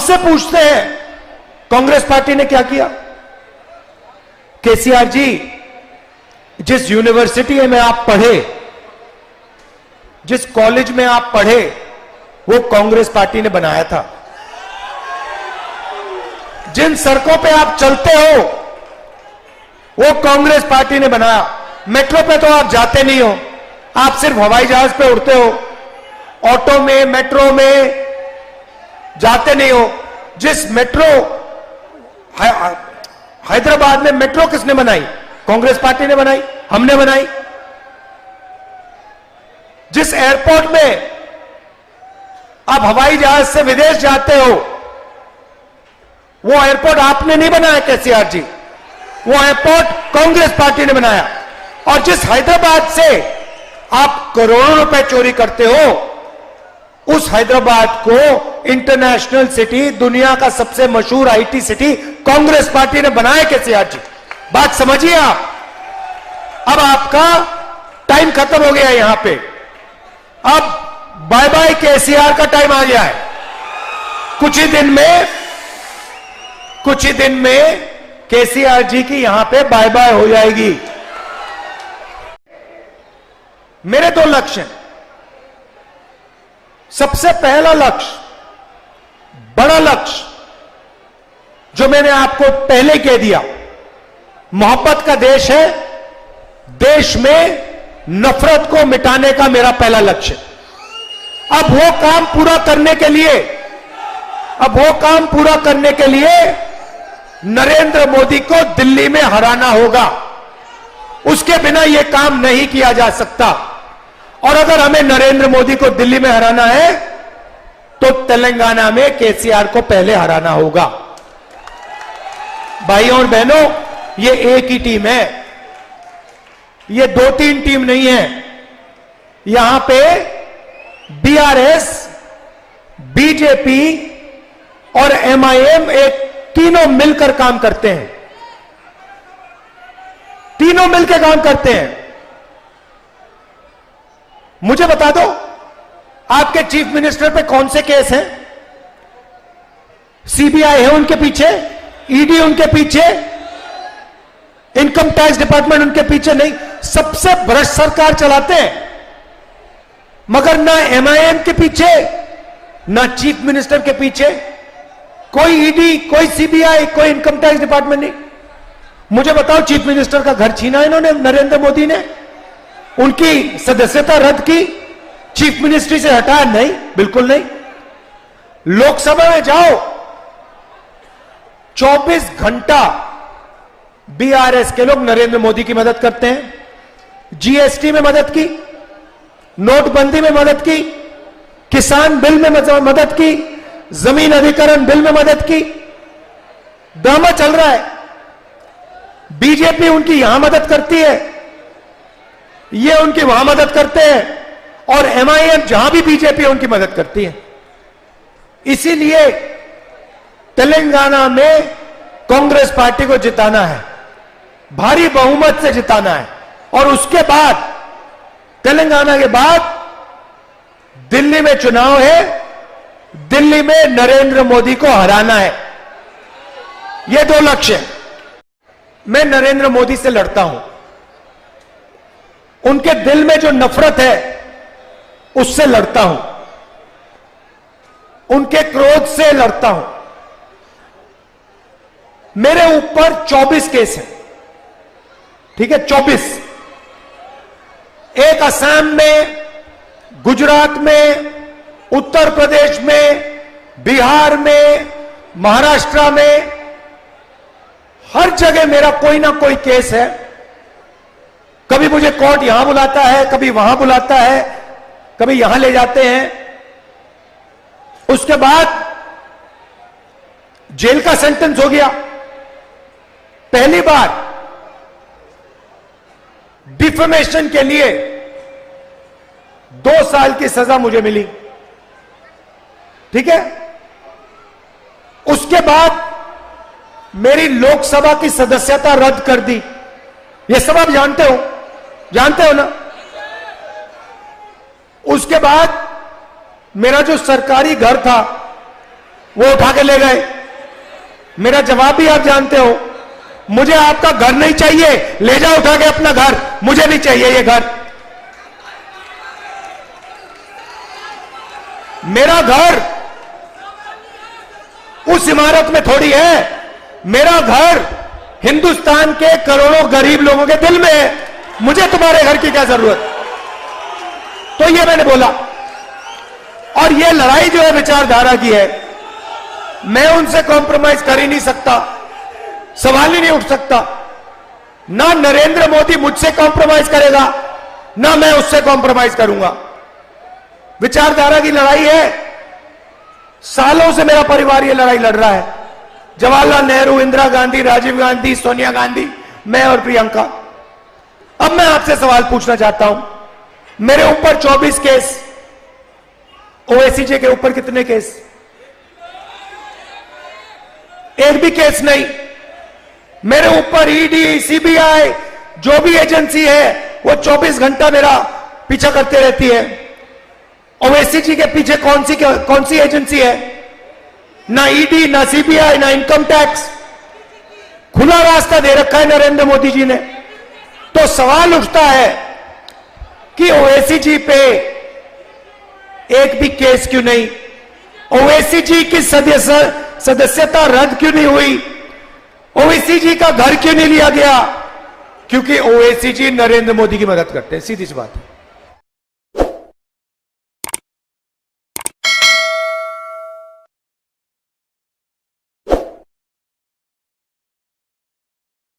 हमसे पूछते हैं कांग्रेस पार्टी ने क्या किया। केसीआर जी, जिस यूनिवर्सिटी में आप पढ़े, जिस कॉलेज में आप पढ़े, वो कांग्रेस पार्टी ने बनाया था। जिन सड़कों पे आप चलते हो, वो कांग्रेस पार्टी ने बनाया। मेट्रो पे तो आप जाते नहीं हो, आप सिर्फ हवाई जहाज पे उड़ते हो, ऑटो में, मेट्रो में जाते नहीं हो। जिस मेट्रो हैदराबाद में मेट्रो किसने बनाई? कांग्रेस पार्टी ने बनाई, हमने बनाई। जिस एयरपोर्ट में आप हवाई जहाज से विदेश जाते हो, वो एयरपोर्ट आपने नहीं बनाया केसीआर जी, वो एयरपोर्ट कांग्रेस पार्टी ने बनाया। और जिस हैदराबाद से आप करोड़ों रुपए चोरी करते हो, उस हैदराबाद को इंटरनेशनल सिटी, दुनिया का सबसे मशहूर आईटी सिटी कांग्रेस पार्टी ने बनाया केसीआर जी। बात समझिए आप। अब आपका टाइम खत्म हो गया यहां पे। अब बाय बाय केसीआर का टाइम आ गया है। कुछ ही दिन में केसीआर जी की यहां पे बाय बाय हो जाएगी। मेरे दो लक्ष्य हैं। सबसे पहला लक्ष्य, बड़ा लक्ष्य, जो मैंने आपको पहले कह दिया, मोहब्बत का देश है, देश में नफरत को मिटाने का मेरा पहला लक्ष्य। अब वो काम पूरा करने के लिए नरेंद्र मोदी को दिल्ली में हराना होगा। उसके बिना यह काम नहीं किया जा सकता। और अगर हमें नरेंद्र मोदी को दिल्ली में हराना है, तो तेलंगाना में केसीआर को पहले हराना होगा। भाइयों और बहनों, ये एक ही टीम है, ये 2-3 टीम नहीं है। यहां पे बीआरएस, बीजेपी और एमआईएम एक तीनों मिलकर काम करते हैं। तीनों मिलकर काम करते हैं। मुझे बता दो, आपके चीफ मिनिस्टर पे कौन से केस हैं? सीबीआई है उनके पीछे, ईडी उनके पीछे, इनकम टैक्स डिपार्टमेंट उनके पीछे नहीं। सबसे भ्रष्ट सरकार चलाते हैं, मगर ना एमआईएम के पीछे, ना चीफ मिनिस्टर के पीछे कोई ईडी, कोई सीबीआई, कोई इनकम टैक्स डिपार्टमेंट नहीं। मुझे बताओ, चीफ मिनिस्टर का घर छीना इन्होंने, नरेंद्र मोदी ने, उनकी सदस्यता रद्द की, चीफ मिनिस्ट्री से हटाया? नहीं, बिल्कुल नहीं। लोकसभा में जाओ, 24 घंटा बीआरएस के लोग नरेंद्र मोदी की मदद करते हैं। जीएसटी में मदद की, नोटबंदी में मदद की, किसान बिल में मदद की, जमीन अधिग्रहण बिल में मदद की। ड्रामा चल रहा है। बीजेपी उनकी यहां मदद करती है, ये उनकी वहां मदद करते हैं, और एमआईएम जहां भी बीजेपी उनकी मदद करती है। इसीलिए तेलंगाना में कांग्रेस पार्टी को जिताना है, भारी बहुमत से जिताना है। और उसके बाद, तेलंगाना के बाद दिल्ली में चुनाव है, दिल्ली में नरेंद्र मोदी को हराना है। ये दो लक्ष्य हैं। मैं नरेंद्र मोदी से लड़ता हूं, उनके दिल में जो नफरत है उससे लड़ता हूं, उनके क्रोध से लड़ता हूं। मेरे ऊपर 24 केस हैं, ठीक है, 24। एक असम में, गुजरात में, उत्तर प्रदेश में, बिहार में, महाराष्ट्र में, हर जगह मेरा कोई ना कोई केस है। कभी मुझे कोर्ट यहां बुलाता है, कभी वहां बुलाता है, कभी यहां ले जाते हैं। उसके बाद जेल का सेंटेंस हो गया। पहली बार डिफेमेशन के लिए 2 साल की सजा मुझे मिली, ठीक है। उसके बाद मेरी लोकसभा की सदस्यता रद्द कर दी। ये सब आप जानते हो ना। उसके बाद मेरा जो सरकारी घर था वो उठा के ले गए। मेरा जवाब भी आप जानते हो, मुझे आपका घर नहीं चाहिए, ले जाओ उठा के अपना घर, मुझे नहीं चाहिए ये घर। मेरा घर उस इमारत में थोड़ी है, मेरा घर हिंदुस्तान के करोड़ों गरीब लोगों के दिल में है। मुझे तुम्हारे घर की क्या जरूरत? तो ये मैंने बोला। और ये लड़ाई जो है विचारधारा की है, मैं उनसे कॉम्प्रोमाइज कर ही नहीं सकता, सवाल ही नहीं उठ सकता। ना नरेंद्र मोदी मुझसे कॉम्प्रोमाइज करेगा, ना मैं उससे कॉम्प्रोमाइज करूंगा। विचारधारा की लड़ाई है। सालों से मेरा परिवार ये लड़ाई लड़ रहा है। जवाहरलाल नेहरू, इंदिरा गांधी, राजीव गांधी, सोनिया गांधी, मैं और प्रियंका। अब मैं आपसे सवाल पूछना चाहता हूं, मेरे ऊपर 24 केस, ओवैसी के ऊपर कितने केस? एक भी केस नहीं। मेरे ऊपर ईडी, सीबीआई, जो भी एजेंसी है वो 24 घंटा मेरा पीछा करते रहती है। ओवैसी जी के पीछे कौन सी एजेंसी है? ना ईडी, ना सीबीआई, ना इनकम टैक्स। खुला रास्ता दे रखा है नरेंद्र मोदी जी ने। तो सवाल उठता है कि ओवैसी जी पे एक भी केस क्यों नहीं? ओवैसी जी की सदस्यता रद्द क्यों नहीं हुई? ओवैसी जी का घर क्यों नहीं लिया गया? क्योंकि ओवैसी जी नरेंद्र मोदी की मदद करते हैं, सीधी सी बात है।